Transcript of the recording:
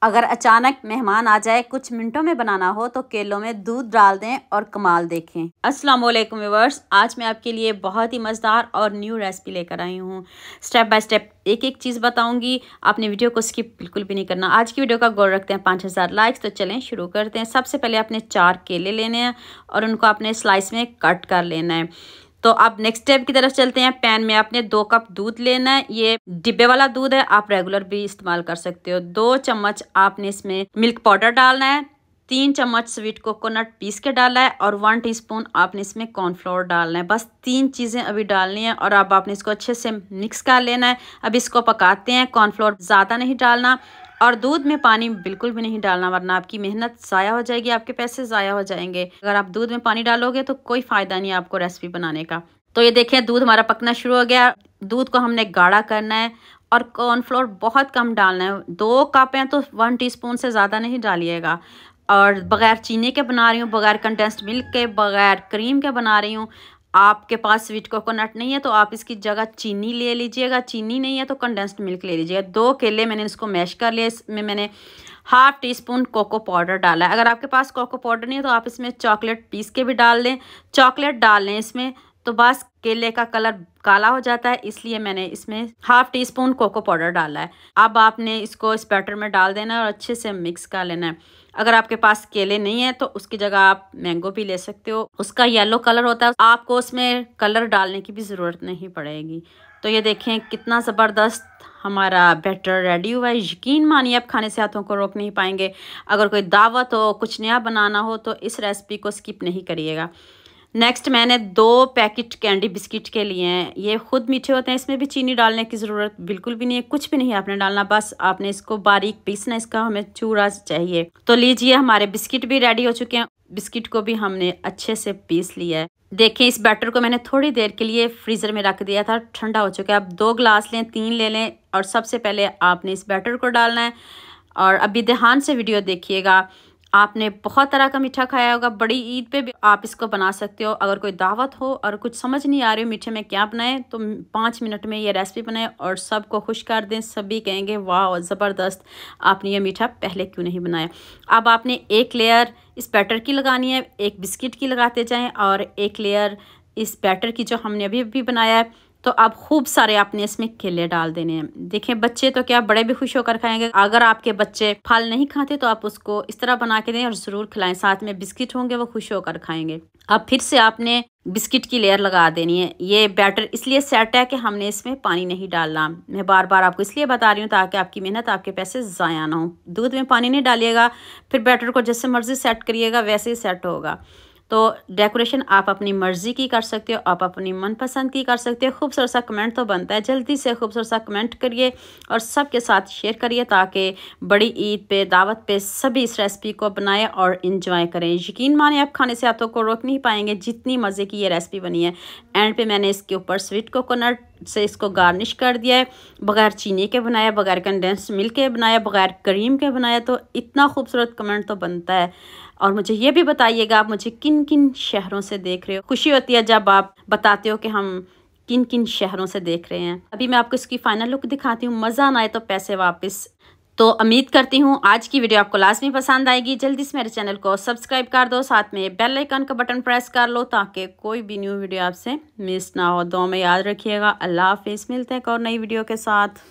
अगर अचानक मेहमान आ जाए, कुछ मिनटों में बनाना हो तो केलों में दूध डाल दें और कमाल देखें। अस्सलाम वालेकुम व्यूअर्स, आज मैं आपके लिए बहुत ही मज़ेदार और न्यू रेसिपी लेकर आई हूँ। स्टेप बाय स्टेप एक एक चीज़ बताऊंगी, आपने वीडियो को स्किप बिल्कुल भी नहीं करना। आज की वीडियो का गोल रखते हैं 5000 लाइक्स। तो चलें शुरू करते हैं। सबसे पहले आपने 4 केले लेने हैं और उनको आपने स्लाइस में कट कर लेना है। तो अब नेक्स्ट स्टेप की तरफ चलते हैं। पैन में आपने 2 कप दूध लेना है। ये डिब्बे वाला दूध है, आप रेगुलर भी इस्तेमाल कर सकते हो। 2 चम्मच आपने इसमें मिल्क पाउडर डालना है। 3 चम्मच स्वीट कोकोनट पीस के डाला है और 1 टीस्पून आपने इसमें कॉर्नफ्लोर डालना है। बस 3 चीज़ें अभी डालनी है और अब आपने इसको अच्छे से मिक्स कर लेना है। अब इसको पकाते हैं। कॉर्नफ्लोर ज़्यादा नहीं डालना और दूध में पानी बिल्कुल भी नहीं डालना, वरना आपकी मेहनत ज़ाया हो जाएगी, आपके पैसे ज़ाया हो जाएंगे। अगर आप दूध में पानी डालोगे तो कोई फ़ायदा नहीं है आपको रेसिपी बनाने का। तो ये देखें, दूध हमारा पकना शुरू हो गया। दूध को हमने गाढ़ा करना है और कॉर्नफ्लोर बहुत कम डालना है। 2 कप हैं तो 1 टीस्पून से ज़्यादा नहीं डालिएगा। और बग़ैर चीनी के बना रही हूँ, बग़ैर कंडेंस्ड मिल्क के, बग़ैर क्रीम के बना रही हूँ। आपके पास स्वीट कोकोनट नहीं है तो आप इसकी जगह चीनी ले लीजिएगा, चीनी नहीं है तो कंडेंस्ड मिल्क ले लीजिएगा। 2 केले मैंने इसको मैश कर लिया। इसमें मैंने 1/2 टीस्पून कोको पाउडर डाला है। अगर आपके पास कोको पाउडर नहीं है तो आप इसमें चॉकलेट पीस के भी डाल दें। चॉकलेट डाल लें इसमें तो बस केले का कलर काला हो जाता है, इसलिए मैंने इसमें 1/2 टीस्पून कोको पाउडर डाला है। अब आपने इसको इस बैटर में डाल देना है और अच्छे से मिक्स कर लेना है। अगर आपके पास केले नहीं है तो उसकी जगह आप मैंगो भी ले सकते हो, उसका येलो कलर होता है, आपको उसमें कलर डालने की भी ज़रूरत नहीं पड़ेगी। तो ये देखें कितना ज़बरदस्त हमारा बैटर रेडी हुआ है। यकीन मानिए आप खाने से हाथों को रोक नहीं पाएंगे। अगर कोई दावत हो, कुछ नया बनाना हो तो इस रेसिपी को स्किप नहीं करिएगा। नेक्स्ट मैंने 2 पैकेट कैंडी बिस्किट के लिए हैं। ये खुद मीठे होते हैं, इसमें भी चीनी डालने की ज़रूरत बिल्कुल भी नहीं है, कुछ भी नहीं आपने डालना, बस आपने इसको बारीक पीसना, इसका हमें चूरा चाहिए। तो लीजिए, हमारे बिस्किट भी रेडी हो चुके हैं। बिस्किट को भी हमने अच्छे से पीस लिया है। देखें, इस बैटर को मैंने थोड़ी देर के लिए फ्रीज़र में रख दिया था, ठंडा हो चुका है। अब 2 गिलास लें, 3 ले लें और सबसे पहले आपने इस बैटर को डालना है। और अभी ध्यान से वीडियो देखिएगा। आपने बहुत तरह का मीठा खाया होगा, बड़ी ईद पे भी आप इसको बना सकते हो। अगर कोई दावत हो और कुछ समझ नहीं आ रही हो मीठे में क्या बनाएं तो 5 मिनट में ये रेसिपी बनाएं और सबको खुश कर दें। सभी कहेंगे वाह ज़बरदस्त, आपने ये मीठा पहले क्यों नहीं बनाया। अब आपने एक लेयर इस बैटर की लगानी है, एक बिस्किट की लगाते जाएँ और एक लेयर इस बैटर की जो हमने अभी बनाया है। तो अब खूब सारे आपने इसमें केले डाल देने हैं। देखें, बच्चे तो क्या बड़े भी खुश होकर खाएंगे। अगर आपके बच्चे फल नहीं खाते तो आप उसको इस तरह बना के दें और ज़रूर खिलाएं, साथ में बिस्किट होंगे, वो खुश होकर खाएंगे। अब फिर से आपने बिस्किट की लेयर लगा देनी है। ये बैटर इसलिए सेट है कि हमने इसमें पानी नहीं डालना। मैं बार बार आपको इसलिए बता रही हूँ ताकि आपकी मेहनत, आपके पैसे ज़ाया ना हो। दूध में पानी नहीं डालिएगा, फिर बैटर को जैसे मर्जी सेट करिएगा वैसे ही सेट होगा। तो डेकोरेशन आप अपनी मर्ज़ी की कर सकते हो, आप अपनी मनपसंद की कर सकते हो। खूबसूरत सा कमेंट तो बनता है, जल्दी से खूबसूरत सा कमेंट करिए और सबके साथ शेयर करिए ताकि बड़ी ईद पे, दावत पे सभी इस रेसिपी को बनाएं और इंजॉय करें। यकीन माने आप खाने से हाथों को रोक नहीं पाएंगे, जितनी मज़े की ये रेसिपी बनी है। एंड पे मैंने इसके ऊपर स्वीट कोकोनट से इसको गार्निश कर दिया है। बग़ैर चीनी के बनाया, बग़ैर कंडेंस्ड मिल्क के बनाया, बग़ैर क्रीम के बनाया, तो इतना खूबसूरत कमेंट तो बनता है। और मुझे ये भी बताइएगा आप मुझे किन किन शहरों से देख रहे हो। खुशी होती है जब आप बताते हो कि हम किन किन शहरों से देख रहे हैं। अभी मैं आपको इसकी फाइनल लुक दिखाती हूँ। मज़ा ना आए तो पैसे वापस। तो उम्मीद करती हूँ आज की वीडियो आपको लाजमी पसंद आएगी। जल्दी से मेरे चैनल को सब्सक्राइब कर दो, साथ में बेल आइकन का बटन प्रेस कर लो ताकि कोई भी न्यू वीडियो आपसे मिस ना हो। दुआ में याद रखिएगा। अल्लाह हाफिज़। मिलते हैं एक और नई वीडियो के साथ।